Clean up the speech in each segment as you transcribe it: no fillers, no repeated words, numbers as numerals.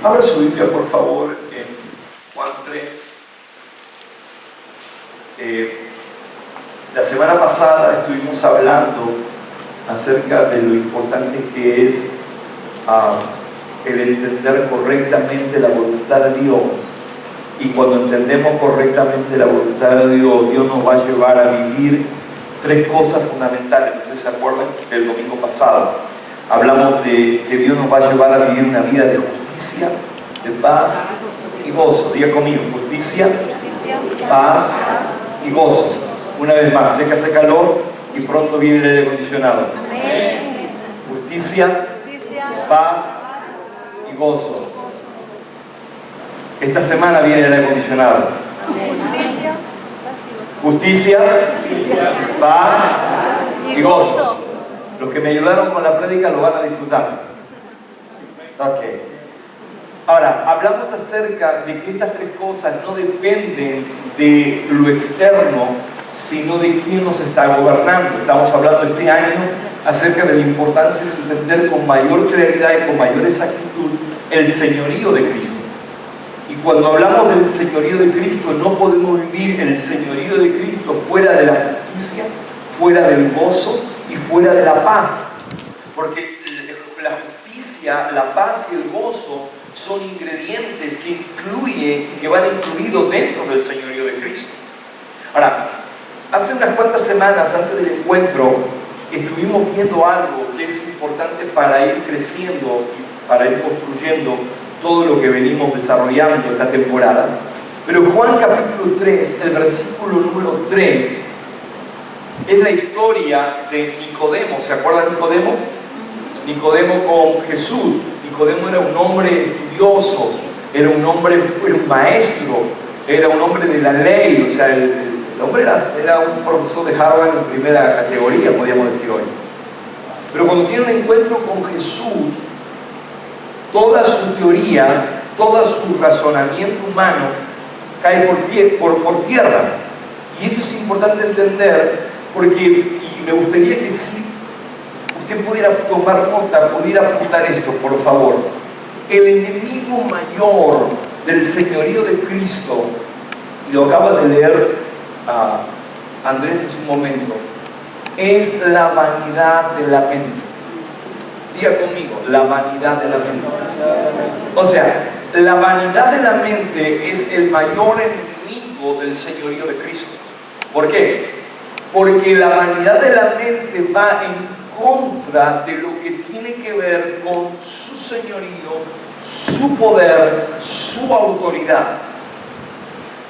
Abra su Biblia, por favor, en Juan 3. La semana pasada estuvimos hablando acerca de lo importante que es el entender correctamente la voluntad de Dios. Y cuando entendemos correctamente la voluntad de Dios, Dios nos va a llevar a vivir tres cosas fundamentales. No sé si se acuerdan del domingo pasado. Hablamos de que Dios nos va a llevar a vivir una vida de justicia, de paz y gozo. Diga conmigo: justicia, paz y gozo. Una vez más, sé que hace calor y pronto viene el aire acondicionado. Justicia, paz y gozo. Esta semana viene el aire acondicionado. Justicia, paz y gozo. Los que me ayudaron con la prédica lo van a disfrutar. Ok. Ahora, hablamos acerca de que estas tres cosas no dependen de lo externo, sino de quién nos está gobernando. Estamos hablando este año acerca de la importancia de entender con mayor claridad y con mayor exactitud el señorío de Cristo. Y cuando hablamos del señorío de Cristo, no podemos vivir el señorío de Cristo fuera de la justicia, fuera del gozo y fuera de la paz. Porque la justicia, la paz y el gozo son ingredientes que van incluidos dentro del señorío de Cristo. Ahora, hace unas cuantas semanas antes del encuentro estuvimos viendo algo que es importante para ir creciendo y para ir construyendo todo lo que venimos desarrollando esta temporada. Pero Juan capítulo 3, el versículo número 3, es la historia de Nicodemo. ¿Se acuerdan de Nicodemo? Nicodemo con Jesús. Nicodemo era un hombre estudioso, era un maestro, era un hombre de la ley. O sea, el hombre era un profesor de Harvard en primera categoría, podríamos decir hoy. Pero cuando tiene un encuentro con Jesús, toda su teoría, todo su razonamiento humano cae por tierra. Y eso es importante entender, porque, y me gustaría que si usted pudiera tomar nota, pudiera apuntar esto, por favor. El enemigo mayor del señorío de Cristo, y lo acaba de leer Andrés hace un momento, es la vanidad de la mente. Diga conmigo: la vanidad de la mente. O sea, la vanidad de la mente es el mayor enemigo del señorío de Cristo. ¿Por qué? Porque la vanidad de la mente va en contra de lo que tiene que ver con su señorío, su poder, su autoridad.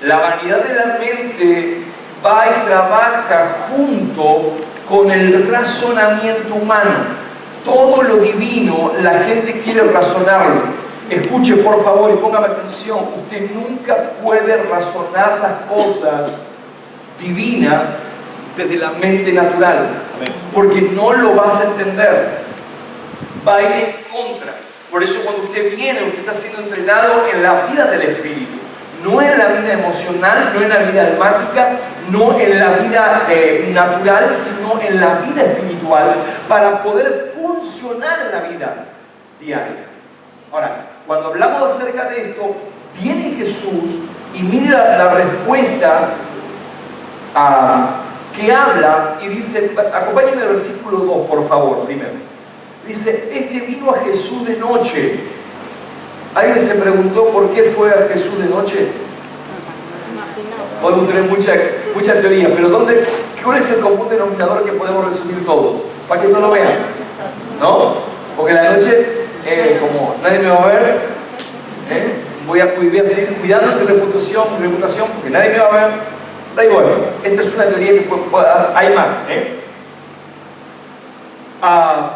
La vanidad de la mente va y trabaja junto con el razonamiento humano. Todo lo divino, la gente quiere razonarlo. Escuche por favor y póngame atención. Usted nunca puede razonar las cosas divinas desde la mente natural, porque no lo vas a entender. Va a ir en contra. Por eso cuando usted viene, usted está siendo entrenado en la vida del Espíritu, no en la vida emocional, no en la vida almática, no en la vida natural, sino en la vida espiritual, para poder funcionar en la vida diaria. Ahora, cuando hablamos acerca de esto, viene Jesús y mira la respuesta que habla y dice, acompáñenme al versículo 2, por favor, primero. Dice: este vino a Jesús de noche. ¿Alguien se preguntó por qué fue a Jesús de noche? Podemos tener mucha teoría, pero ¿cuál es el común denominador que podemos resumir todos? Para que no lo vean, ¿no? Porque la noche, como nadie me va a ver, voy a seguir cuidando mi reputación, porque nadie me va a ver. Da igual, esta es una teoría que hay más.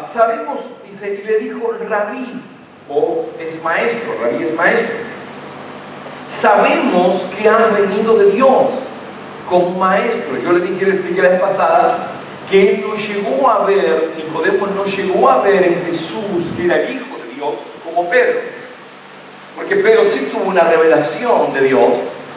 Sabemos, dice, y le dijo Rabí, es maestro, Rabí es maestro. Sabemos que has venido de Dios como maestro. Yo le expliqué la vez pasada que él no llegó a ver, Nicodemo no llegó a ver en Jesús que era el Hijo de Dios como Pedro. Porque Pedro sí tuvo una revelación de Dios.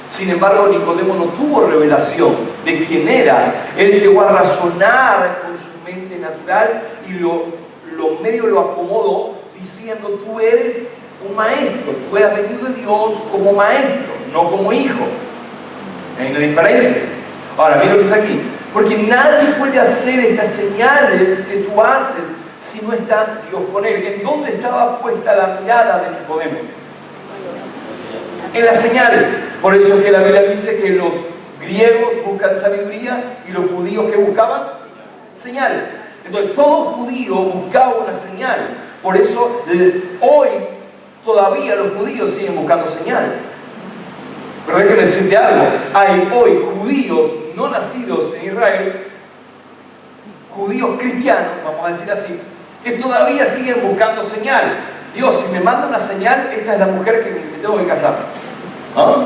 Sin embargo, Nicodemo no tuvo revelación de quién era. Él llegó a razonar con su mente natural y lo acomodó diciendo: tú eres un maestro, tú has venido de Dios como maestro, no como hijo. Hay una diferencia. Ahora, mira lo que dice aquí: porque nadie puede hacer estas señales que tú haces si no está Dios con él. ¿En dónde estaba puesta la mirada de Nicodemo? En las señales. Por eso es que la Biblia dice que los griegos buscan sabiduría y los judíos que buscaban señales. Entonces todo judío buscaba una señal. Por eso hoy todavía los judíos siguen buscando señales. Pero déjenme decirte algo: hay hoy judíos no nacidos en Israel, judíos cristianos, vamos a decir así, que todavía siguen buscando señal. Dios, si me manda una señal, esta es la mujer que me tengo que casar. ¿Ah?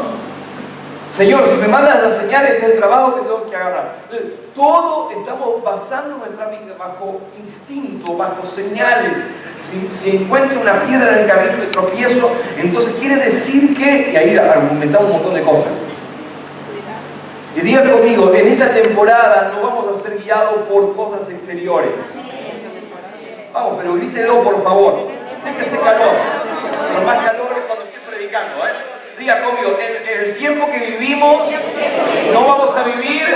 Señor, si me mandas la señal, este es el trabajo que tengo que agarrar. Entonces, todo estamos basando nuestra vida bajo instinto, bajo señales. Si encuentro una piedra en el camino de tropiezo, entonces quiere decir que... Y ahí argumentamos un montón de cosas. Y diga conmigo: en esta temporada no vamos a ser guiados por cosas exteriores. Vamos, pero grítelo por favor. Sé que hace calor, pero más calor es cuando estoy predicando, Diga conmigo: en el tiempo que vivimos no vamos a vivir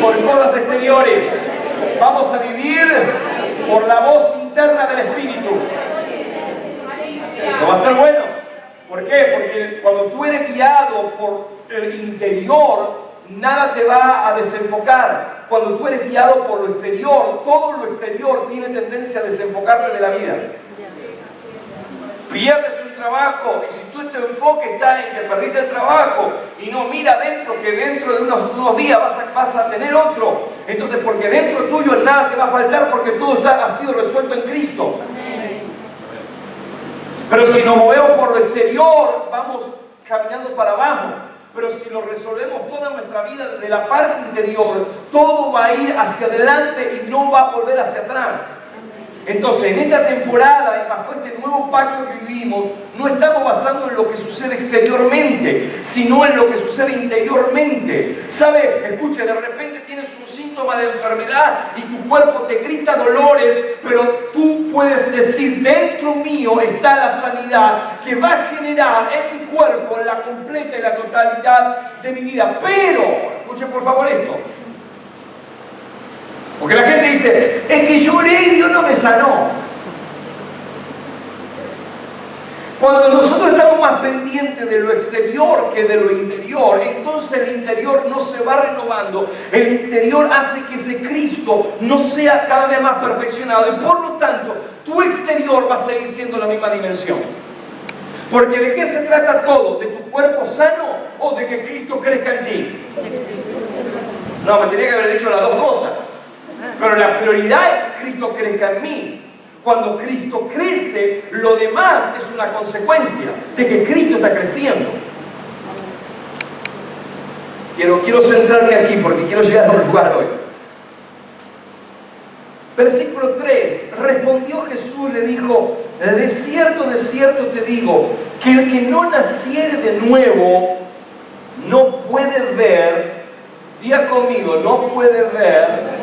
por cosas exteriores. Vamos a vivir por la voz interna del Espíritu. Eso va a ser bueno. ¿Por qué? Porque cuando tú eres guiado por el interior, nada te va a desenfocar. Cuando tú eres guiado por lo exterior, todo lo exterior tiene tendencia a desenfocarte de la vida. Pierdes un trabajo, y si tu enfoque está en que perdiste el trabajo y no mira adentro, que dentro de unos días vas a tener otro, entonces porque dentro tuyo nada te va a faltar, porque todo ha sido resuelto en Cristo. Pero si nos movemos por lo exterior, vamos caminando para abajo. Pero si lo resolvemos toda nuestra vida desde la parte interior, todo va a ir hacia adelante y no va a volver hacia atrás. Entonces, en esta temporada y bajo este nuevo pacto que vivimos, no estamos basando en lo que sucede exteriormente, sino en lo que sucede interiormente. ¿Sabe? Escuche, de repente tienes un síntoma de enfermedad y tu cuerpo te grita dolores, pero tú puedes decir: dentro mío está la sanidad que va a generar en mi cuerpo la completa y la totalidad de mi vida. Pero, escuche por favor esto. Porque la gente dice: es que lloré y Dios no me sanó. Cuando nosotros estamos más pendientes de lo exterior que de lo interior, entonces el interior no se va renovando. El interior hace que ese Cristo no sea cada vez más perfeccionado. Y por lo tanto, tu exterior va a seguir siendo la misma dimensión. Porque ¿de qué se trata todo? ¿De tu cuerpo sano o de que Cristo crezca en ti? No, me tenía que haber dicho las dos cosas. Pero la prioridad es que Cristo crezca en mí. Cuando Cristo crece, lo demás es una consecuencia de que Cristo está creciendo. Quiero centrarme aquí porque quiero llegar a un lugar hoy. Versículo 3. Respondió Jesús y le dijo: de cierto te digo, que el que no naciere de nuevo no puede ver, diga conmigo, no puede ver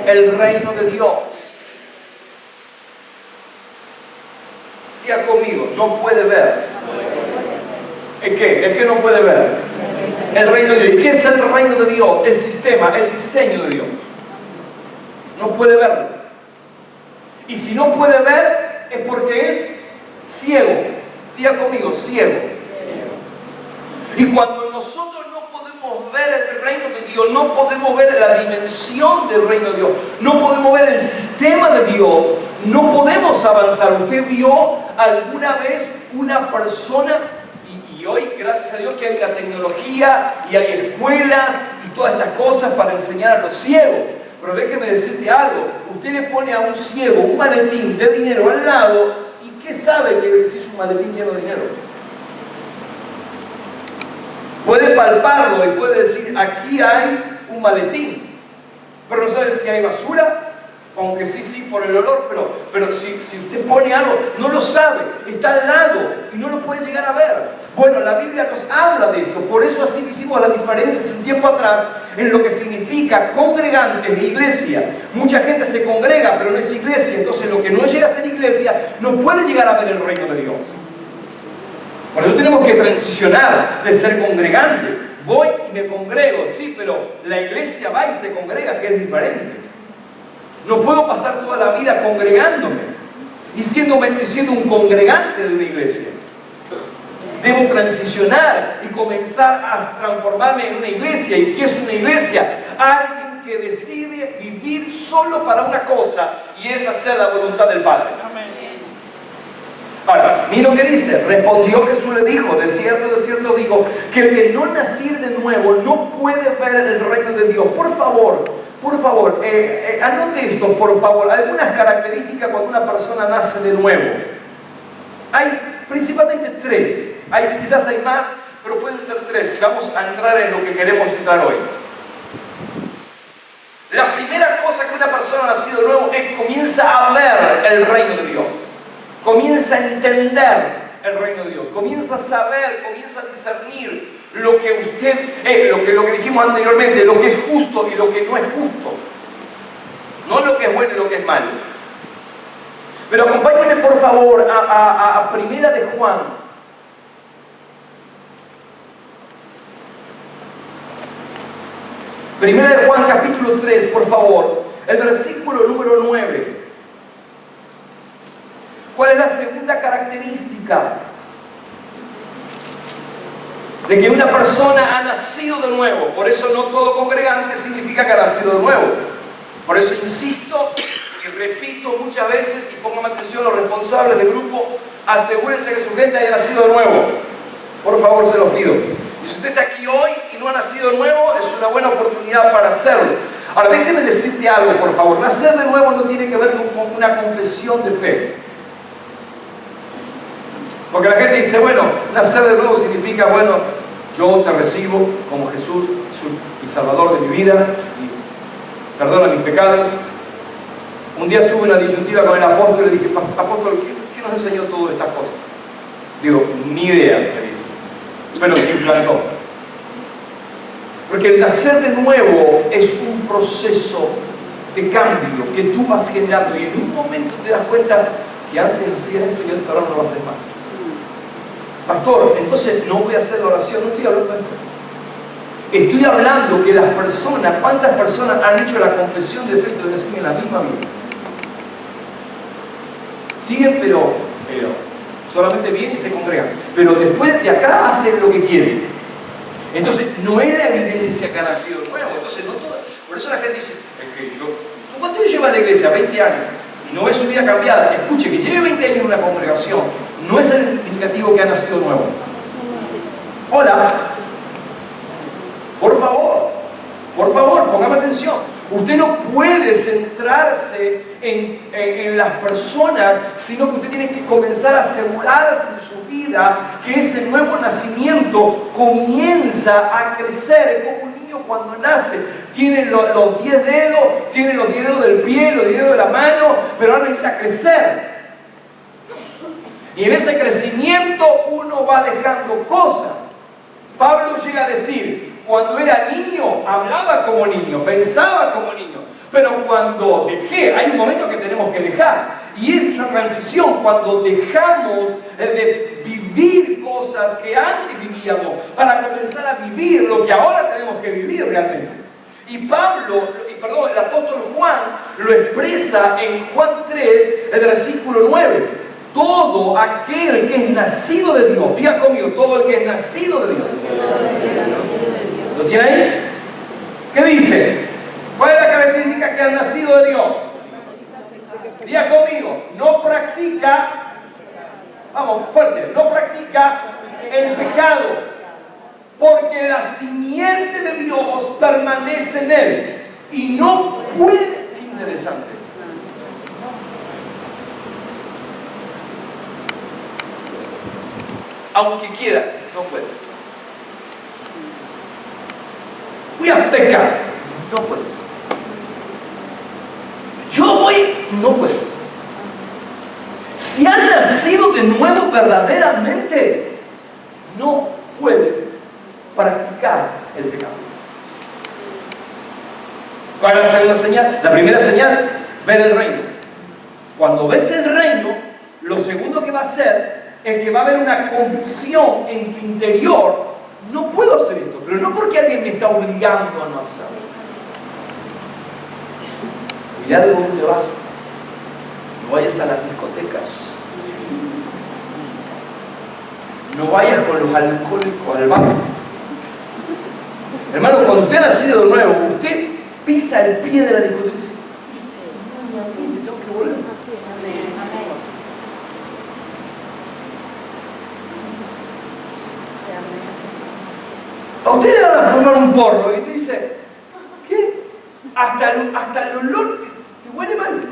el reino de Dios. Diga conmigo, no puede ver. ¿El qué? ¿El qué no puede ver? El reino de Dios. ¿Y qué es el reino de Dios? El sistema, el diseño de Dios. No puede verlo. Y si no puede ver, es porque es ciego. Diga conmigo, ciego. Y cuando nosotros no podemos ver el reino de Dios, no podemos ver la dimensión del reino de Dios, no podemos ver el sistema de Dios, no podemos avanzar. ¿Usted vio alguna vez una persona, y hoy gracias a Dios que hay la tecnología y hay escuelas y todas estas cosas para enseñar a los ciegos? Pero déjeme decirte algo: usted le pone a un ciego un maletín de dinero al lado, ¿y qué sabe que si es un maletín lleno de dinero? Puede palparlo y puede decir: aquí hay un maletín, pero no sabe si hay basura, Aunque sí, por el olor, pero si usted pone algo, no lo sabe, está al lado y no lo puede llegar a ver. Bueno, la Biblia nos habla de esto, por eso así hicimos la diferencia hace un tiempo atrás en lo que significa congregantes e iglesia. Mucha gente se congrega, pero no es iglesia, entonces lo que no llega a ser iglesia no puede llegar a ver el reino de Dios. Por eso tenemos que transicionar de ser congregante. Voy y me congrego, sí, pero la iglesia va y se congrega, que es diferente. No puedo pasar toda la vida congregándome y siendo un congregante de una iglesia. Debo transicionar y comenzar a transformarme en una iglesia. ¿Y qué es una iglesia? Alguien que decide vivir solo para una cosa, y es hacer la voluntad del Padre. Ahora, mira lo que dice. Respondió Jesús, le dijo: de cierto digo, que el que no naciere de nuevo no puede ver el reino de Dios. Por favor, anote esto, por favor. Algunas características cuando una persona nace de nuevo. Hay principalmente tres. Quizás hay más, pero pueden ser tres. Y vamos a entrar en lo que queremos entrar hoy. La primera cosa que una persona nacida de nuevo es que comienza a ver el reino de Dios. Comienza a entender el reino de Dios. Comienza a saber, comienza a discernir lo que usted, lo que dijimos anteriormente, lo que es justo y lo que no es justo. No lo que es bueno y lo que es malo. Pero acompáñenme por favor a Primera de Juan. Primera de Juan capítulo 3, por favor. El versículo número 9. ¿Cuál es la segunda característica de que una persona ha nacido de nuevo? Por eso no todo congregante significa que ha nacido de nuevo. Por eso insisto y repito muchas veces, y pongan atención los responsables del grupo, asegúrense que su gente haya nacido de nuevo. Por favor, se los pido. Y si usted está aquí hoy y no ha nacido de nuevo, es una buena oportunidad para hacerlo. Ahora, déjeme decirte algo, por favor. Nacer de nuevo no tiene que ver con una confesión de fe. Porque la gente dice, bueno, nacer de nuevo significa, bueno, yo te recibo como Jesús y Salvador de mi vida, y perdona mis pecados. Un día tuve una disyuntiva con el apóstol y le dije, apóstol, ¿qué nos enseñó todas estas cosas? Digo, ni idea, pero se implantó. Porque el nacer de nuevo es un proceso de cambio que tú vas generando, y en un momento te das cuenta que antes hacías esto y ahora no lo vas a hacer más. Pastor, entonces no voy a hacer la oración. No estoy hablando de esto. Estoy hablando que las personas, ¿cuántas personas han hecho la confesión de fe y todavía siguen la misma vida? Siguen, pero solamente vienen y se congregan. Pero después de acá hacen lo que quieren. Entonces no es la evidencia que ha nacido nuevo. Entonces no todo. Por eso la gente dice, es que ¿tú cuánto llevas a la iglesia? 20 años. Y no ves su vida cambiada. Escuche, que lleve 20 años en una congregación no es el indicativo que ha nacido nuevo. Hola. Por favor, póngame atención. Usted no puede centrarse en las personas, sino que usted tiene que comenzar a asegurarse en su vida que ese nuevo nacimiento comienza a crecer. Es como un niño cuando nace. Tiene los 10 dedos, tiene los 10 dedos del pie, los 10 dedos de la mano, pero ahora necesita crecer. Y en ese crecimiento uno va dejando cosas. Pablo llega a decir, cuando era niño, hablaba como niño, pensaba como niño. Pero cuando dejé, hay un momento que tenemos que dejar. Y esa transición, cuando dejamos de vivir cosas que antes vivíamos, para comenzar a vivir lo que ahora tenemos que vivir realmente. Y el apóstol Juan lo expresa en Juan 3, el versículo 9. Todo aquel que es nacido de Dios, diga conmigo, todo el que es nacido de Dios. ¿Lo tiene ahí? ¿Qué dice? ¿Cuál es la característica que ha nacido de Dios? Diga conmigo, no practica, vamos, fuerte, no practica el pecado, porque la simiente de Dios permanece en él y no puede. Qué interesante. Aunque quiera, no puedes. Voy a pecar, no puedes. Yo no puedes. Si has nacido de nuevo verdaderamente, no puedes practicar el pecado. ¿Cuál es la segunda señal? La primera señal, ver el reino. Cuando ves el reino, lo segundo que va a hacer es que va a haber una convicción en tu interior. No puedo hacer esto, pero no porque alguien me está obligando a no hacerlo. Cuidado con dónde vas. No vayas a las discotecas. No vayas con los alcohólicos al bar. Hermano, cuando usted ha nacido de nuevo, usted pisa el pie de la discoteca y dice, tengo que volver. A usted le van a formar un porro y usted dice, ¿qué? Hasta el olor te huele mal. No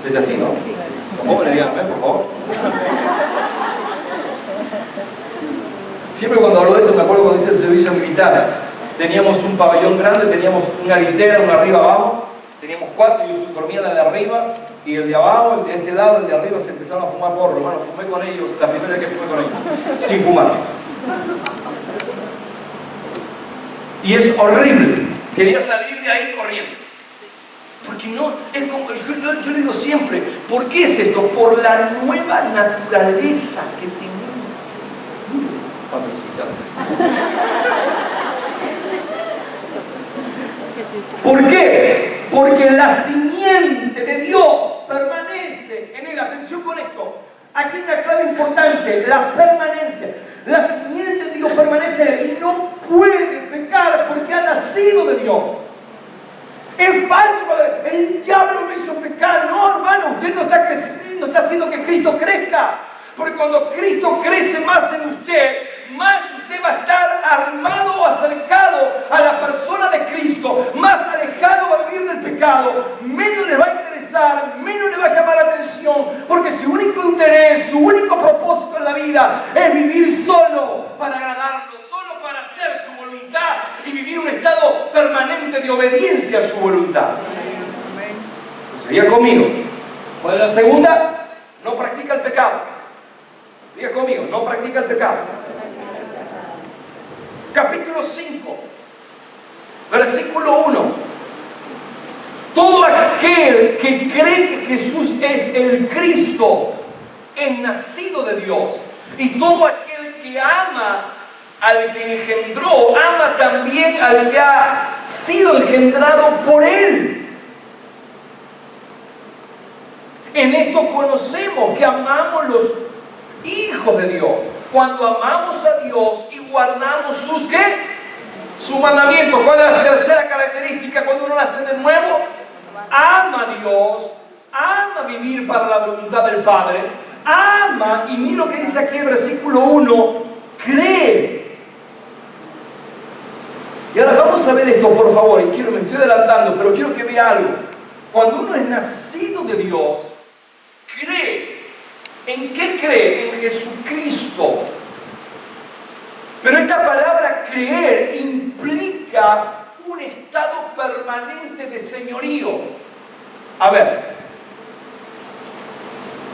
sé si es así, ¿no? Por favor, le digan, por favor. Siempre cuando hablo de esto me acuerdo cuando hice el servicio militar. Teníamos un pabellón grande, teníamos una litera, una arriba abajo. Teníamos 4 y yo dormía la de arriba y el de abajo, de este lado, el de arriba se empezaron a fumar porro. Hermano, fumé con ellos, la primera vez que fumé con ellos, sin fumar. Y es horrible. Quería salir de ahí corriendo. Porque no, es como, yo le digo siempre, ¿por qué es esto? Por la nueva naturaleza que tenemos. ¿Por qué? Porque la simiente de Dios permanece en él. Atención con esto. Aquí hay una clave importante, la permanencia. La simiente de Dios permanece en él y no puede pecar porque ha nacido de Dios. Es falso, el diablo me hizo pecar. No, hermano, usted no está creciendo, está haciendo que Cristo crezca. Porque cuando Cristo crece más en usted, más usted va a estar armado o acercado a la persona de Cristo, más alejado va a vivir del pecado, menos le va a interesar, menos le va a llamar la atención, porque su único interés, su único propósito en la vida es vivir solo para agradarlo, solo para hacer su voluntad y vivir un estado permanente de obediencia a su voluntad. Pues diga conmigo. ¿Cuál es la segunda? No practica el pecado. Diga conmigo, no practica el pecado. Capítulo 5, versículo 1. Todo aquel que cree que Jesús es el Cristo es nacido de Dios. Y todo aquel que ama al que engendró, ama también al que ha sido engendrado por Él. En esto conocemos que amamos los hijos de Dios, cuando amamos a Dios y guardamos sus ¿qué? Sus mandamientos. ¿Cuál es la tercera característica cuando uno nace de nuevo? Ama a Dios, ama vivir para la voluntad del Padre, ama, y mira lo que dice aquí el versículo 1, cree. Y ahora vamos a ver esto, por favor, y me estoy adelantando, pero quiero que vea algo. Cuando uno es nacido de Dios, cree. ¿En qué cree? En Jesucristo. Pero esta palabra creer implica un estado permanente de señorío. A ver,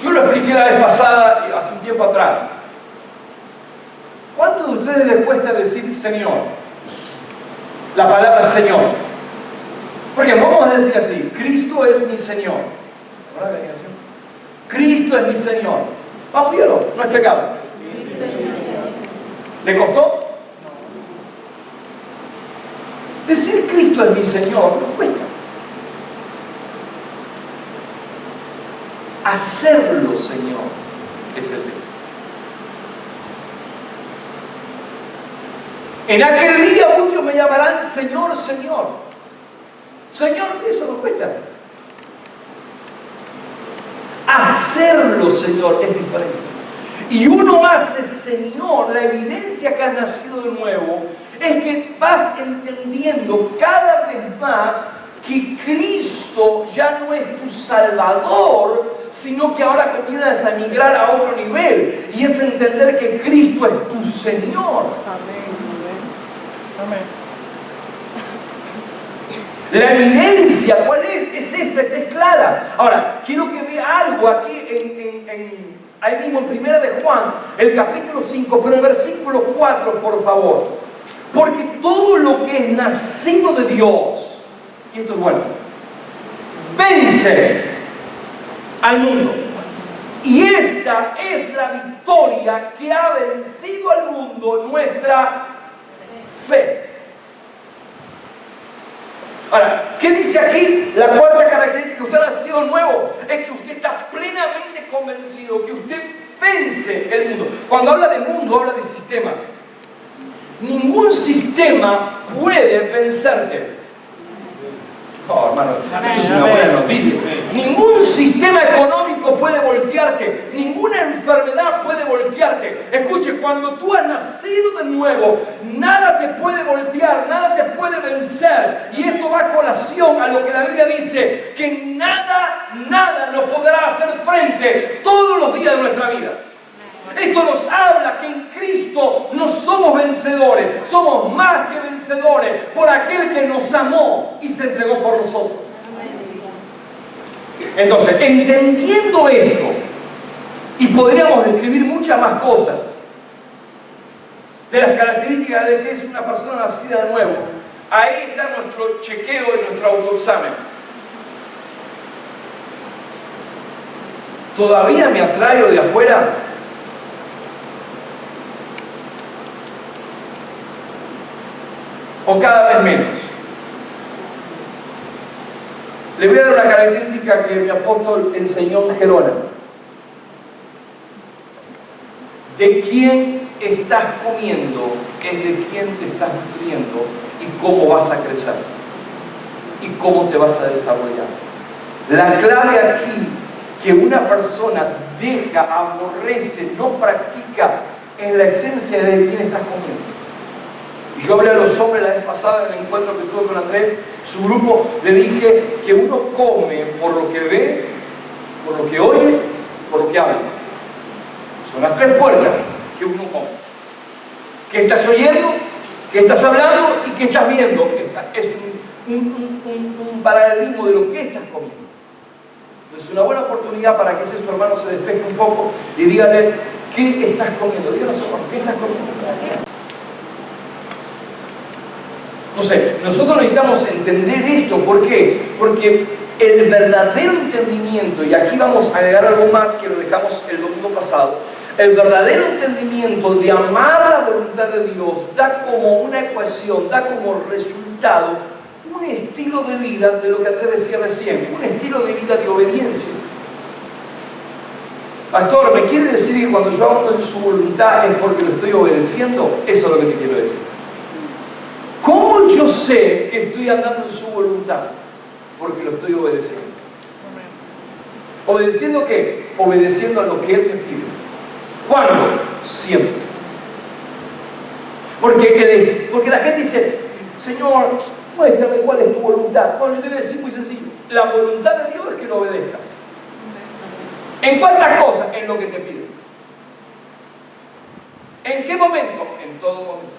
yo lo expliqué la vez pasada, hace un tiempo atrás. ¿Cuántos de ustedes les cuesta decir Señor? La palabra Señor. Porque vamos a decir así, Cristo es mi Señor. ¿Verdad que así? Cristo es mi Señor. Vamos, dígalo, no es pecado. ¿Le costó? Decir Cristo es mi Señor no cuesta. Hacerlo, Señor, es el pecado. En aquel día muchos me llamarán Señor, Señor. Señor, eso no cuesta. Hacerlo, Señor, es diferente. Y uno hace, Señor, la evidencia que has nacido de nuevo, es que vas entendiendo cada vez más que Cristo ya no es tu Salvador, sino que ahora comienzas a migrar a otro nivel. Y es entender que Cristo es tu Señor. Amén. Amén. La evidencia, ¿cuál es? Es esta es clara. Ahora, quiero que vea algo aquí ahí mismo en 1 de Juan, el capítulo 5, pero el versículo 4, por favor. Porque todo lo que es nacido de Dios, y esto es bueno, vence al mundo. Y esta es la victoria que ha vencido al mundo, nuestra fe. Ahora, ¿qué dice aquí? La cuarta característica, que usted ha nacido nuevo, es que usted está plenamente convencido que usted vence el mundo. Cuando habla de mundo, habla de sistema. Ningún sistema puede vencerte. Oh, hermano, esto es una buena noticia. Ningún sistema económico puede voltearte. Ninguna enfermedad puede voltearte. Escuche, cuando tú has nacido de nuevo, nada te puede voltear, nada te puede vencer. Y esto va a colación a lo que la Biblia dice, que nada nos podrá hacer frente todos los días de nuestra vida. Esto nos habla que en Cristo no somos vencedores, somos más que vencedores por aquel que nos amó y se entregó por nosotros. Entonces, entendiendo esto, y podríamos describir muchas más cosas de las características de que es una persona nacida de nuevo, ahí está nuestro chequeo y nuestro autoexamen. ¿Todavía me atrae lo de afuera? ¿O cada vez menos? Le voy a dar una característica que mi apóstol enseñó en Gerona. De quién estás comiendo es de quién te estás nutriendo y cómo vas a crecer y cómo te vas a desarrollar. La clave aquí, que una persona deja, aborrece, no practica, en la esencia de quién estás comiendo. Yo hablé a los hombres la vez pasada en el encuentro que tuve con Andrés, su grupo, le dije que uno come por lo que ve, por lo que oye, por lo que habla. Son las tres puertas que uno come. ¿Qué estás oyendo? ¿Qué estás hablando? ¿Y qué estás viendo? Es un paralelismo de lo que estás comiendo. Es una buena oportunidad para que ese su hermano se despeje un poco y dígale, ¿qué estás comiendo? Díganos, hermano, ¿qué estás comiendo? Entonces, nosotros necesitamos entender esto. ¿Por qué? Porque el verdadero entendimiento, y aquí vamos a agregar algo más que lo dejamos el domingo pasado, el verdadero entendimiento de amar la voluntad de Dios da como una ecuación, da como resultado un estilo de vida, de lo que Andrés decía recién, un estilo de vida de obediencia. Pastor, ¿me quiere decir que cuando yo hago en su voluntad es porque lo estoy obedeciendo? Eso es lo que te quiero decir. ¿Cómo yo sé que estoy andando en su voluntad? Porque lo estoy obedeciendo. ¿Obedeciendo qué? Obedeciendo a lo que Él me pide. ¿Cuándo? Siempre. Porque la gente dice, Señor, muéstrame cuál es tu voluntad. Bueno, yo te voy a decir muy sencillo. La voluntad de Dios es que lo obedezcas. ¿En cuántas cosas? En lo que te pide. ¿En qué momento? En todo momento.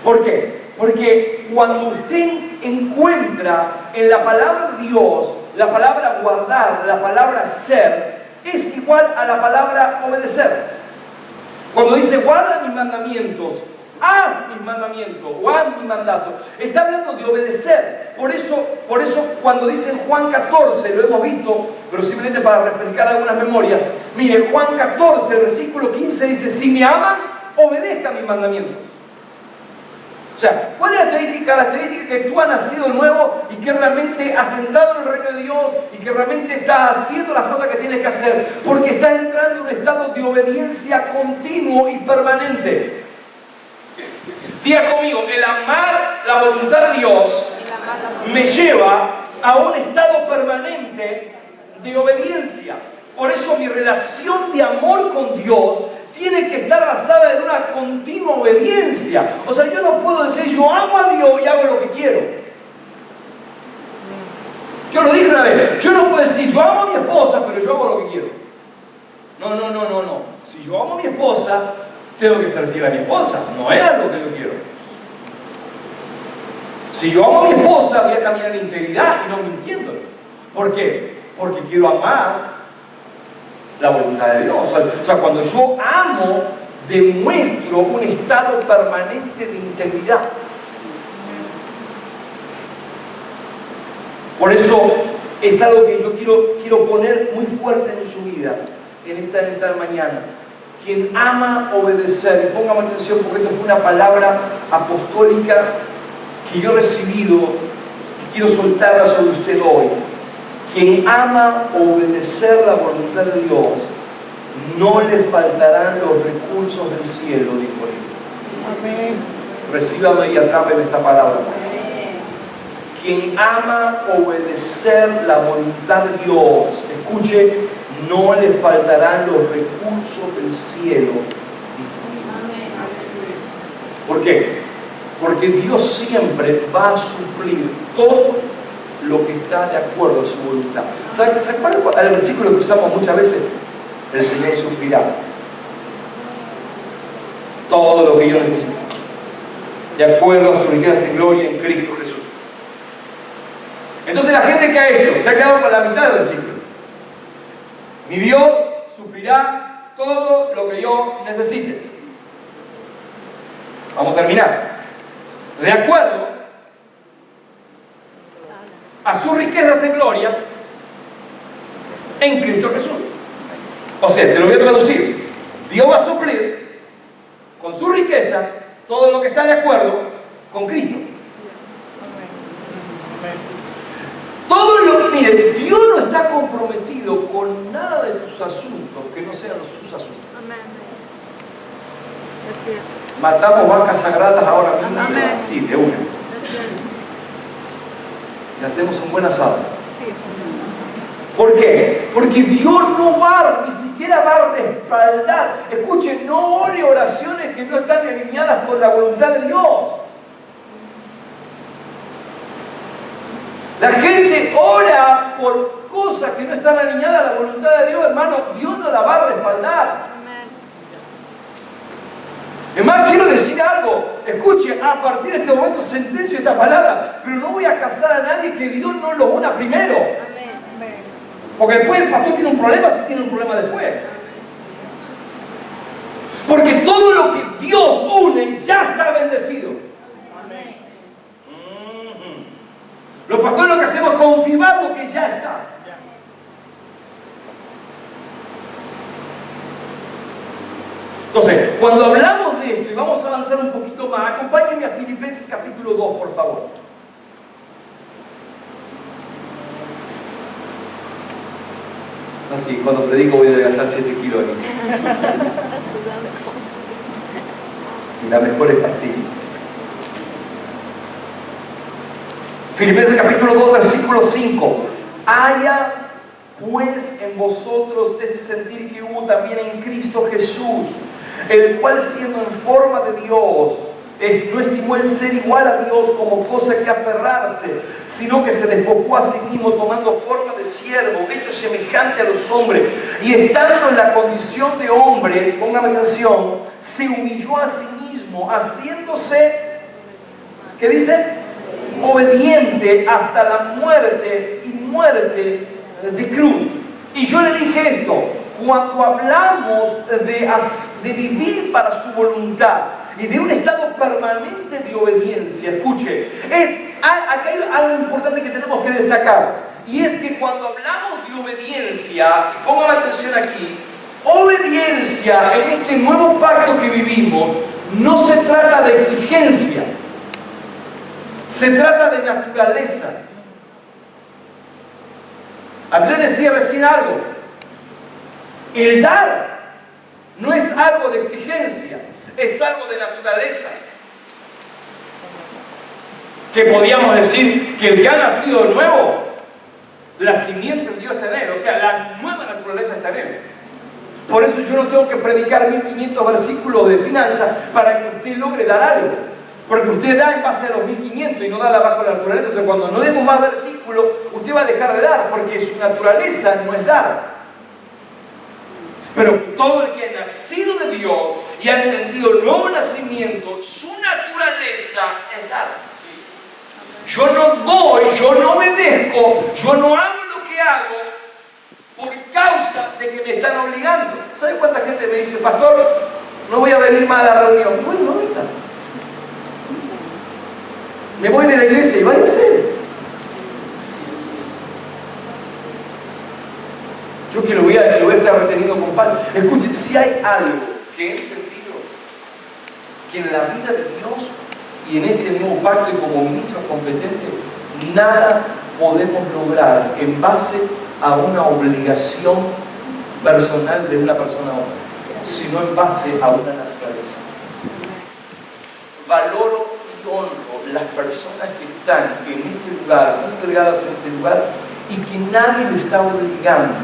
¿Por qué? Porque cuando usted encuentra en la palabra de Dios, la palabra guardar, la palabra ser, es igual a la palabra obedecer. Cuando dice guarda mis mandamientos, haz mis mandamientos o haz mi mandato, está hablando de obedecer. Por eso cuando dice en Juan 14, lo hemos visto, pero simplemente para refrescar algunas memorias, mire, Juan 14, el versículo 15 dice, si me aman, obedezcan mis mandamientos. O sea, ¿cuál es la característica que tú has nacido nuevo y que realmente has entrado en el reino de Dios y que realmente estás haciendo las cosas que tienes que hacer? Porque estás entrando en un estado de obediencia continuo y permanente. Diga conmigo, el amar la voluntad de Dios me lleva a un estado permanente de obediencia. Por eso mi relación de amor con Dios tiene que estar basada en una continua obediencia. O sea, yo no puedo decir, yo amo a Dios y hago lo que quiero. Yo lo dije una vez, yo no puedo decir, yo amo a mi esposa, pero yo hago lo que quiero. No. Si yo amo a mi esposa, tengo que ser fiel a mi esposa, no es algo que yo quiero. Si yo amo a mi esposa, voy a caminar en integridad y no mintiéndole. ¿Por qué? Porque quiero amar la voluntad de Dios. O sea, cuando yo amo, demuestro un estado permanente de integridad. Por eso es algo que yo quiero poner muy fuerte en su vida en esta mañana. Quien ama obedecer, y póngame atención porque esto fue una palabra apostólica que yo he recibido y quiero soltarla sobre usted hoy. Quien ama obedecer la voluntad de Dios, no le faltarán los recursos del cielo disponibles. Amén. Recíbame y atrápeme esta palabra. Amén. Quien ama obedecer la voluntad de Dios, escuche, no le faltarán los recursos del cielo disponibles. ¿Por qué? Porque Dios siempre va a suplir todo lo que está de acuerdo a su voluntad. ¿Se acuerdan el versículo que usamos muchas veces? El Señor suplirá todo lo que yo necesito, de acuerdo a su riqueza y gloria en Cristo Jesús. Entonces la gente que ha hecho se ha quedado con la mitad del versículo. Mi Dios suplirá todo lo que yo necesite. Vamos a terminar. De acuerdo a sus riquezas en gloria en Cristo Jesús. O sea, te lo voy a traducir. Dios va a suplir con su riqueza todo lo que está de acuerdo con Cristo. Todo lo que, mire, Dios no está comprometido con nada de tus asuntos que no sean sus asuntos. Amén. Así es. Matamos vacas sagradas ahora mismo. Amén. Sí, de una. Así es. Y hacemos un buen asado. Sí. ¿Por qué? Porque Dios no va, ni siquiera va a respaldar. Escuchen, no ore oraciones que no están alineadas con la voluntad de Dios. La gente ora por cosas que no están alineadas a la voluntad de Dios, hermano. Dios no la va a respaldar. Amén. Además, quiero decir algo. Escuche, a partir de este momento sentencio esta palabra, pero no voy a casar a nadie que Dios no lo una primero. Amén. Porque después el pastor tiene un problema si tiene un problema después. Porque todo lo que Dios une ya está bendecido. Amén. Los pastores lo que hacemos es confirmar lo que ya está. Entonces, cuando hablamos de esto y vamos a avanzar un poquito más, acompáñenme a Filipenses capítulo 2, por favor. Así, cuando predico voy a adelgazar 7 kilos. Y la mejor es pastillas. Filipenses capítulo 2, versículo 5. Haya pues en vosotros ese sentir que hubo también en Cristo Jesús, el cual siendo en forma de Dios, no estimó el ser igual a Dios como cosa que aferrarse, sino que se despojó a sí mismo tomando forma de siervo, hecho semejante a los hombres, y estando en la condición de hombre, póngame atención, se humilló a sí mismo, haciéndose, ¿qué dice? Obediente hasta la muerte y muerte de cruz. Y yo le dije esto: cuando hablamos de vivir para su voluntad y de un estado permanente de obediencia, escuche, acá hay algo importante que tenemos que destacar, y es que cuando hablamos de obediencia, y póngame atención aquí, obediencia en este nuevo pacto que vivimos no se trata de exigencia, se trata de naturaleza. Andrés decía recién algo: el dar no es algo de exigencia, es algo de naturaleza. Que podíamos decir que el que ha nacido de nuevo, la simiente de Dios está en él, o sea, la nueva naturaleza está en él. Por eso yo no tengo que predicar 1500 versículos de finanzas para que usted logre dar algo. Porque usted da en base a los 1500 y no da la bajo la naturaleza. O sea, cuando no demos más versículos, usted va a dejar de dar, porque su naturaleza no es dar. Pero todo el que ha nacido de Dios y ha entendido el nuevo nacimiento, su naturaleza es dar. Yo no doy, yo no obedezco, yo no hago lo que hago por causa de que me están obligando. ¿Sabe cuánta gente me dice, pastor, no voy a venir más a la reunión? Bueno, no venga. Me voy de la iglesia y váyase. Yo que lo voy a estar reteniendo con pan. Escuchen, si hay algo que he entendido, que en la vida de Dios y en este nuevo pacto y como ministros competentes, nada podemos lograr en base a una obligación personal de una persona a otra, sino en base a una naturaleza. Valoro y honro las personas que están en este lugar, congregadas en este lugar, y que nadie le está obligando.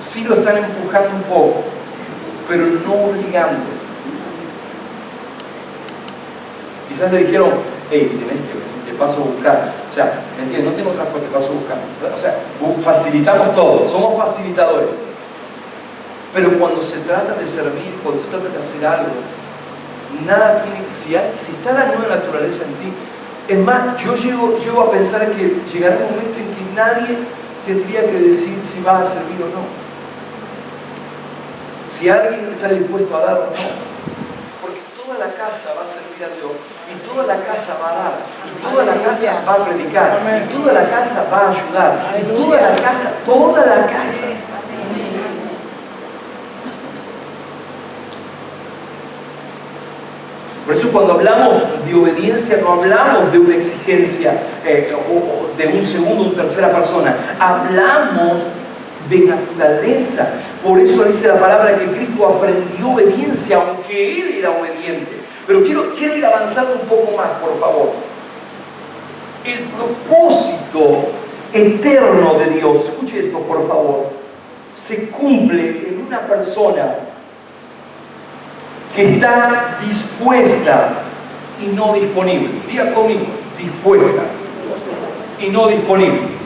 Sí lo están empujando un poco, pero no obligando. Quizás le dijeron, hey, tenés que venir, te paso a buscar. O sea, ¿me entiendes? No tengo transporte, te paso a buscar. O sea, facilitamos todo, somos facilitadores. Pero cuando se trata de servir, cuando se trata de hacer algo, nada tiene que... Si está la nueva naturaleza en ti, es más, yo llego a pensar que llegará un momento en que nadie tendría que decir si va a servir o no. Si alguien está dispuesto a dar o no. Toda la casa va a servir a Dios, y toda la casa va a dar, y toda la casa va a predicar, y toda la casa va a ayudar, y toda la casa. Por eso cuando hablamos de obediencia no hablamos de una exigencia o de un segundo o tercera persona, hablamos de naturaleza. Por eso dice la palabra que Cristo aprendió obediencia, aunque Él era obediente. Pero quiero ir avanzando un poco más, por favor. El propósito eterno de Dios, escuche esto por favor, se cumple en una persona que está dispuesta y no disponible. Diga conmigo, dispuesta y no disponible.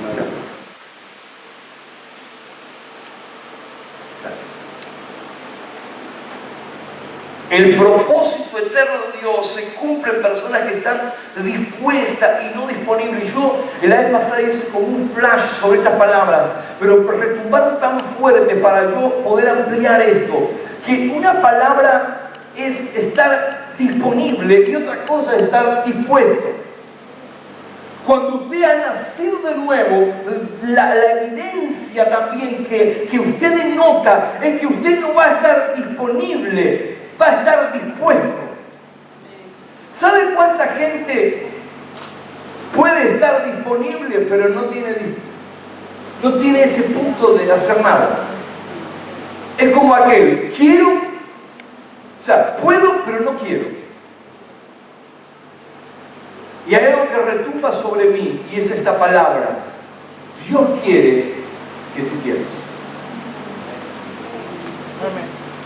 El propósito eterno de Dios se cumple en personas que están dispuestas y no disponibles. Yo la vez pasada hice como un flash sobre estas palabras, pero retumbaron tan fuerte para yo poder ampliar esto, que una palabra es estar disponible y otra cosa es estar dispuesto. Cuando usted ha nacido de nuevo, la evidencia también que usted denota es que usted no va a estar disponible, va a estar dispuesto. ¿Sabe cuánta gente puede estar disponible pero no tiene ese punto de hacer nada? Es como aquel, quiero, o sea, puedo pero no quiero. Y hay algo que retumba sobre mí, y es esta palabra: Dios quiere que tú quieras.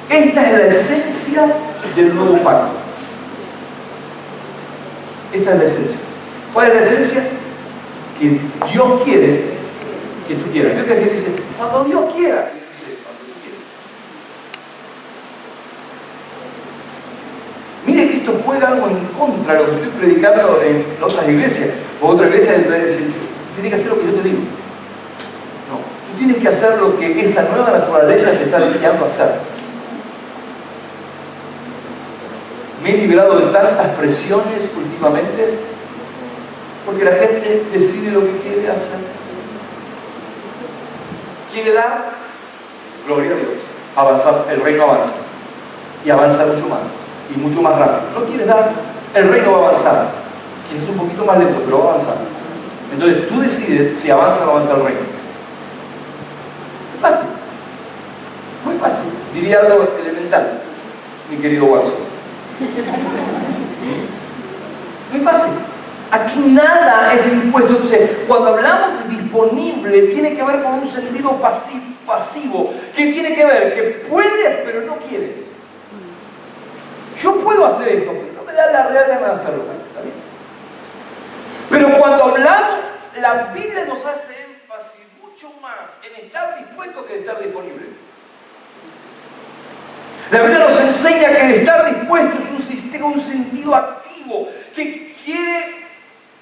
Esta es la esencia del nuevo pacto. Esta es la esencia. ¿Cuál es la esencia? Que Dios quiere que tú quieras. Veo que alguien dice, cuando Dios quiera. Dice, cuando tú quieras. Mire que esto juega algo en contra de lo que estoy predicando en otras iglesias. O otras iglesias dicen, tú tienes que hacer lo que yo te digo. No, tú tienes que hacer lo que esa nueva naturaleza te está enviando a hacer. Me he librado de tantas presiones últimamente porque la gente decide lo que quiere hacer. ¿Quiere dar? Gloria a Dios. Avanzar, el reino avanza. Y avanza mucho más. Y mucho más rápido. No quiere dar, el reino va a avanzar. Quizás un poquito más lento, pero va a avanzar. Entonces tú decides si avanza o no avanza el reino. Es fácil. Muy fácil. Diría algo elemental, mi querido Watson. Muy fácil. Aquí nada es impuesto. Entonces, cuando hablamos de disponible, tiene que ver con un sentido pasivo. ¿Qué tiene que ver? Que puedes, pero no quieres. Yo puedo hacer esto, pero no me da la real gana de hacerlo. ¿Está bien? Pero cuando hablamos, la Biblia nos hace énfasis mucho más en estar dispuesto que en estar disponible. La Biblia nos enseña que el estar dispuesto es un sentido activo, que quiere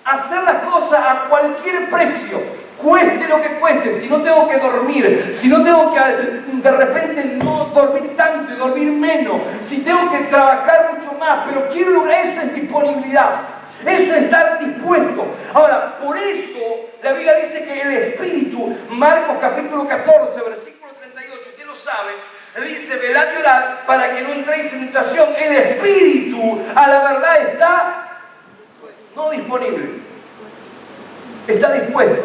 hacer las cosas a cualquier precio, cueste lo que cueste. Si no tengo que dormir, si no tengo que de repente no dormir tanto y dormir menos, si tengo que trabajar mucho más, pero quiero lograr, eso es disponibilidad. Eso es estar dispuesto. Ahora, por eso la Biblia dice que el Espíritu, Marcos capítulo 14, versículo 38, usted lo sabe, dice: velad y orad para que no entréis en tentación. El Espíritu, a la verdad, está no disponible, está dispuesto.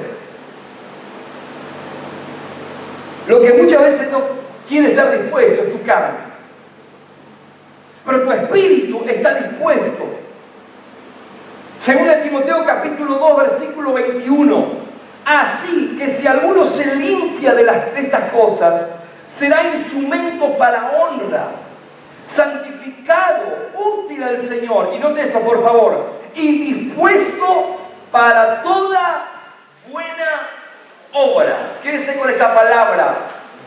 Lo que muchas veces no quiere estar dispuesto es tu carne, pero tu espíritu está dispuesto. Según Timoteo capítulo 2, versículo 21, así que si alguno se limpia de estas cosas, será instrumento para honra, santificado, útil al Señor. Y note esto, por favor: y dispuesto para toda buena obra. Quédese con esta palabra,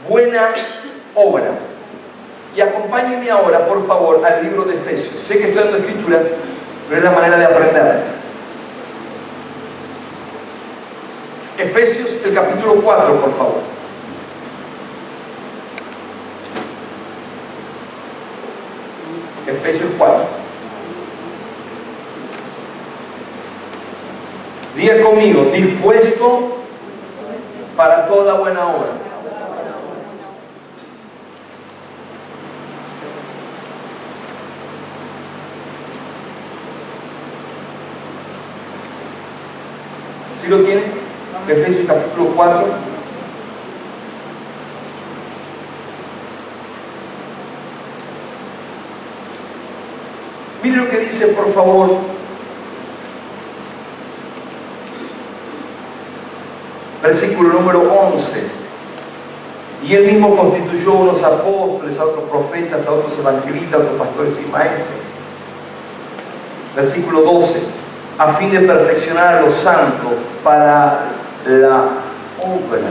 buena obra. Y acompáñenme ahora, por favor, al libro de Efesios. Sé que estoy dando escritura, pero es la manera de aprender. Efesios, el capítulo 4, por favor. Efesios 4. Diga conmigo: dispuesto para toda buena obra. ¿Sí lo tiene? Efesios capítulo 4. Mire lo que dice, por favor. Versículo número 11. Y él mismo constituyó unos apóstoles, a otros profetas, a otros evangelistas, a otros pastores y maestros. Versículo 12. A fin de perfeccionar a los santos para la obra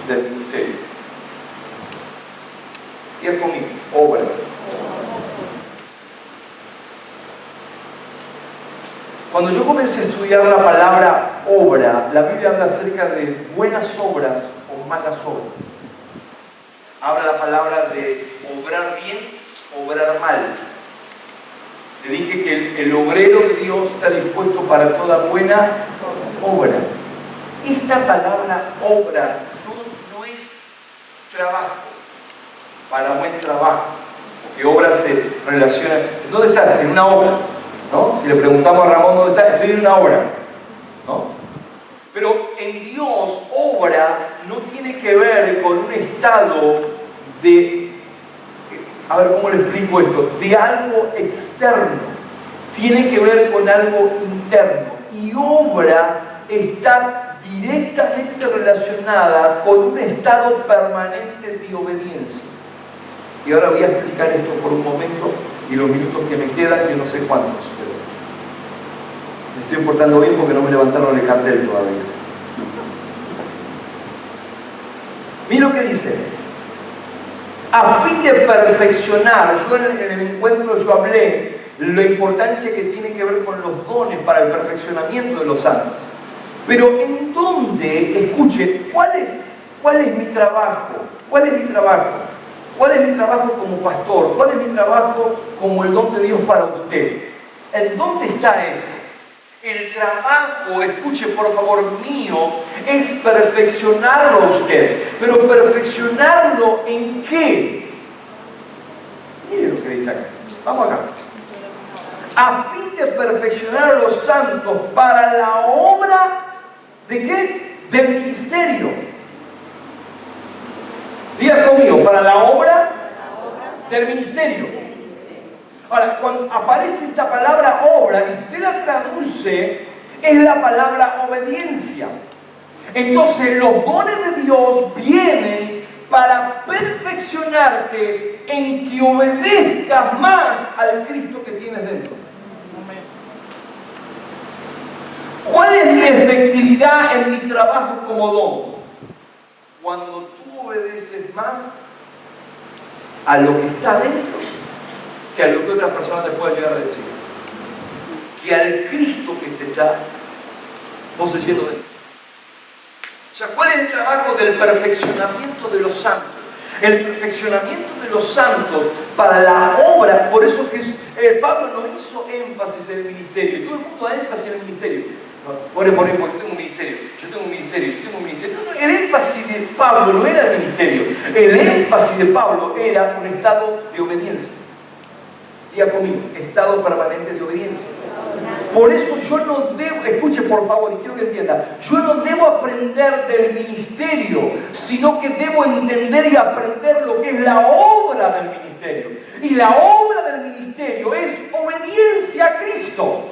del ministerio. Y es conmigo, obra. Cuando yo comencé a estudiar la palabra obra, la Biblia habla acerca de buenas obras o malas obras. Habla la palabra de obrar bien, obrar mal. Le dije que el obrero de Dios está dispuesto para toda buena obra. Esta palabra obra no es trabajo, para buen trabajo, porque obra se relaciona. ¿Dónde estás? En una obra, ¿no? Si le preguntamos a Ramón dónde está, estoy en una obra, ¿no? Pero en Dios, obra no tiene que ver con un estado de, a ver cómo le explico esto, de algo externo. Tiene que ver con algo interno. Y obra está directamente relacionada con un estado permanente de obediencia. Y ahora voy a explicar esto por un momento, y los minutos que me quedan, yo no sé cuántos, pero me estoy portando bien porque no me levantaron el cartel todavía. Mira lo que dice: a fin de perfeccionar. Yo en el encuentro yo hablé la importancia que tiene que ver con los dones para el perfeccionamiento de los santos. Pero ¿en dónde? Escuche, ¿cuál es mi trabajo? ¿Cuál es mi trabajo? ¿Cuál es mi trabajo como pastor? ¿Cuál es mi trabajo como el don de Dios para usted? ¿En dónde está esto? El trabajo, escuche por favor, mío, es perfeccionarlo a usted. ¿Pero perfeccionarlo en qué? Mire lo que dice acá. Vamos acá. A fin de perfeccionar a los santos para la obra ¿de qué? Del ministerio. Diga conmigo, para la obra del ministerio. Ahora, cuando aparece esta palabra obra, y si usted la traduce, es la palabra obediencia. Entonces, los dones de Dios vienen para perfeccionarte en que obedezcas más al Cristo que tienes dentro. ¿Cuál es mi efectividad en mi trabajo como don? Cuando tú obedeces más a lo que está dentro que a lo que otra persona te puede llegar a decir. que al Cristo que te está poseyendo de ti. O sea, ¿cuál es el trabajo del perfeccionamiento de los santos? El perfeccionamiento de los santos para la obra. Por eso que Pablo no hizo énfasis en el ministerio. Todo el mundo da énfasis en el ministerio. Por ejemplo, yo tengo un ministerio, yo tengo un ministerio, yo tengo un ministerio. No, el énfasis de Pablo no era el ministerio. El énfasis de Pablo era un estado de obediencia. Diga conmigo, estado permanente de obediencia. Por eso yo no debo, escuche por favor y quiero que entienda, yo no debo aprender del ministerio, sino que debo entender y aprender lo que es la obra del ministerio. Y la obra del ministerio es obediencia a Cristo.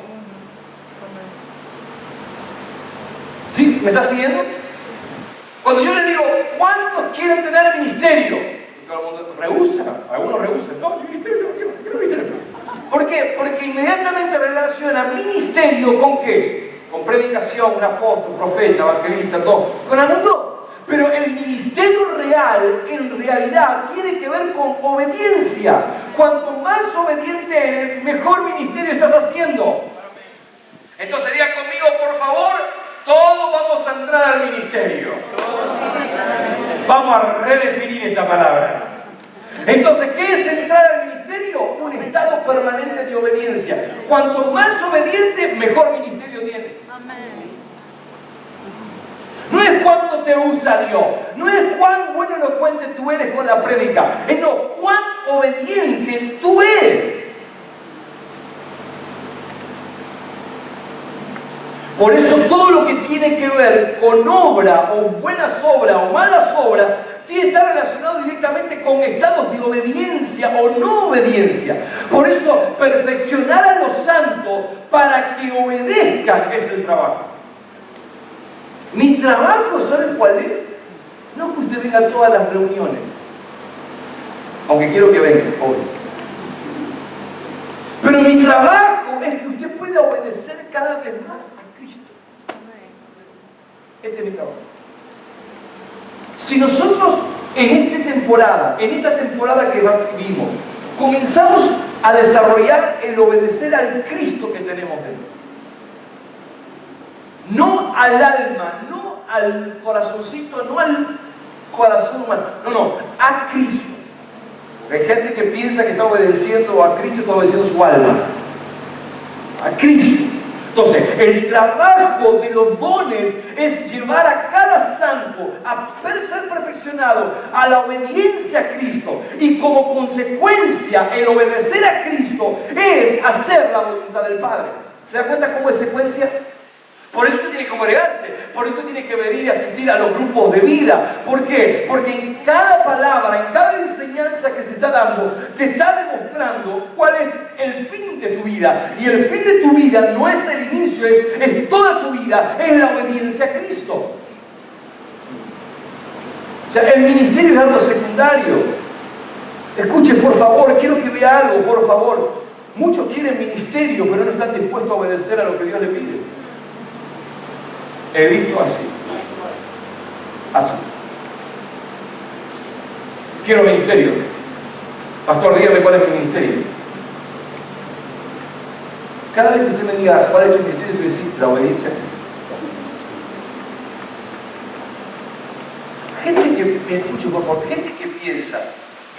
¿Sí? ¿Me está siguiendo? Cuando yo les digo, ¿cuántos quieren tener ministerio? Y todo el mundo rehúsa, algunos rehusan. No, ministerio, quiero ministerio. ¿Por qué? Porque inmediatamente relaciona ministerio ¿con qué? Con predicación, un apóstol, un profeta, evangelista, todo. Con el mundo. Pero el ministerio real, en realidad, tiene que ver con obediencia. Cuanto más obediente eres, mejor ministerio estás haciendo. Entonces diga conmigo, por favor, todos vamos a entrar al ministerio. Vamos a redefinir esta palabra. Entonces, ¿qué es entrar al ministerio? Un estado permanente de obediencia. Cuanto más obediente, mejor ministerio tienes. No es cuánto te usa Dios, no es cuán bueno elocuente tú eres con la prédica, es no, cuán obediente tú eres. Por eso todo lo que tiene que ver con obra, o buenas obras, o malas obras, tiene que estar relacionado directamente con estados de obediencia o no obediencia. Por eso, perfeccionar a los santos para que obedezcan es el trabajo. Mi trabajo, ¿saben cuál es? No que usted venga a todas las reuniones, aunque quiero que venga hoy. Pero mi trabajo es que usted pueda obedecer cada vez más a Cristo. Este es mi trabajo. Si nosotros en esta temporada que vivimos, comenzamos a desarrollar el obedecer al Cristo que tenemos dentro, no al alma, no al corazoncito, no al corazón humano, no, a Cristo. Hay gente que piensa que está obedeciendo a Cristo y está obedeciendo su alma. A Cristo. Entonces, el trabajo de los dones es llevar a cada santo a ser perfeccionado a la obediencia a Cristo. Y como consecuencia, el obedecer a Cristo es hacer la voluntad del Padre. ¿Se da cuenta cómo es secuencia? Por eso usted tiene que congregarse, por eso tiene que venir y asistir a los grupos de vida. ¿Por qué? Porque en cada palabra, en cada enseñanza que se está dando, te está demostrando cuál es el fin de tu vida. Y el fin de tu vida no es el inicio, es toda tu vida, es la obediencia a Cristo. O sea, el ministerio es algo secundario. Escuche, por favor, quiero que vea algo, por favor. Muchos quieren ministerio, pero no están dispuestos a obedecer a lo que Dios les pide. He visto así. Quiero ministerio. Pastor, dígame cuál es mi ministerio. Cada vez que usted me diga cuál es tu ministerio, yo voy a decir la obediencia a Cristo. Gente que, me escuche por favor, gente que piensa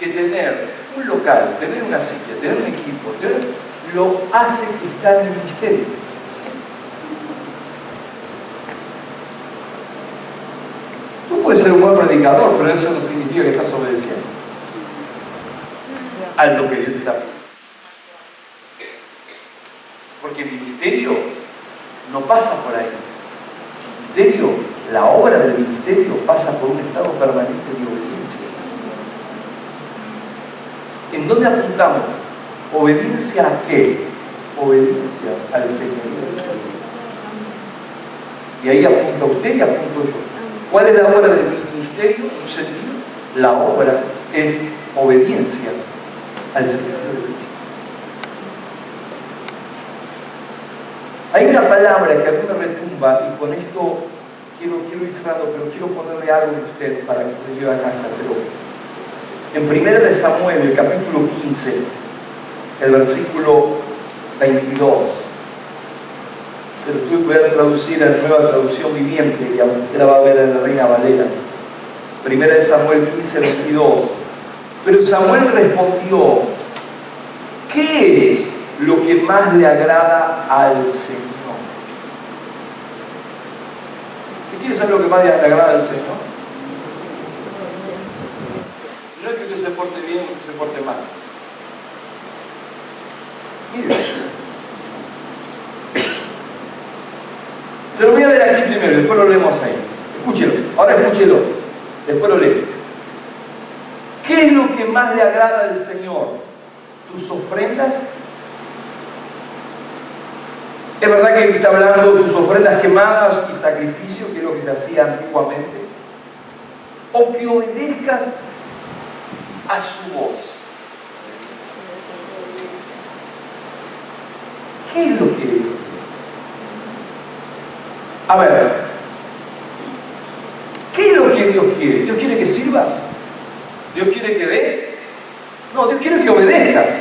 que tener un local, tener una silla, tener un equipo, lo hace que está en el ministerio. Tú puedes ser un buen predicador, pero eso no significa que estás obedeciendo a lo que Dios te está pidiendo. Porque el ministerio no pasa por ahí. El ministerio, la obra del ministerio pasa por un estado permanente de obediencia. ¿En dónde apuntamos? ¿Obediencia a qué? Obediencia al Señor. Y ahí apunta usted y apunto yo. ¿Cuál es la obra del ministerio? En un sentido, la obra es obediencia al Señor. Hay una palabra que a mí me retumba y con esto quiero ir cerrando, pero quiero ponerle algo a usted para que usted lleve a casa. Pero en 1 de Samuel, el capítulo 15, el versículo 22, Se lo voy a traducir a la Nueva Traducción Viviente, y usted la va a ver en la Reina Valera. 1 Samuel 15, 22. Pero Samuel respondió: ¿qué es lo que más le agrada al Señor? ¿Usted quiere saber lo que más le agrada al Señor? No es que usted se porte bien o que se porte mal. Mire, se lo voy a leer aquí primero, después lo leemos ahí. Escúchelo, ahora escúchelo, después lo leo. ¿Qué es lo que más le agrada al Señor? ¿Tus ofrendas? Es verdad que está hablando de tus ofrendas quemadas y sacrificios, que es lo que se hacía antiguamente. O que obedezcas a su voz. ¿Qué es lo que? A ver, ¿qué es lo que Dios quiere? ¿Dios quiere que sirvas? ¿Dios quiere que des? No, Dios quiere que obedezcas.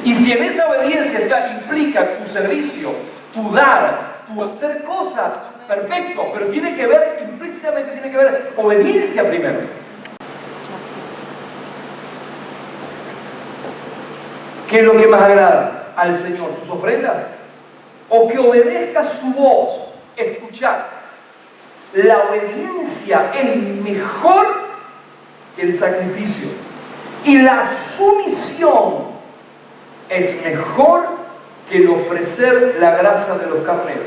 Y si en esa obediencia implica tu servicio, tu dar, tu hacer cosas, perfecto, pero tiene que ver, implícitamente tiene que ver obediencia primero. ¿Qué es lo que más agrada al Señor? ¿Tus ofrendas? ¿O que obedezcas su voz? Escuchar. La obediencia es mejor que el sacrificio. Y la sumisión es mejor que el ofrecer la grasa de los carneros.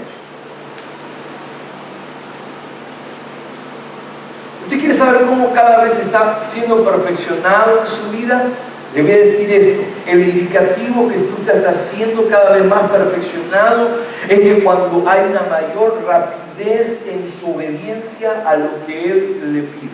¿Usted quiere saber cómo cada vez está siendo perfeccionado en su vida? Le voy a decir esto: el indicativo que tú te estás siendo cada vez más perfeccionado es que cuando hay una mayor rapidez en su obediencia a lo que Él le pide.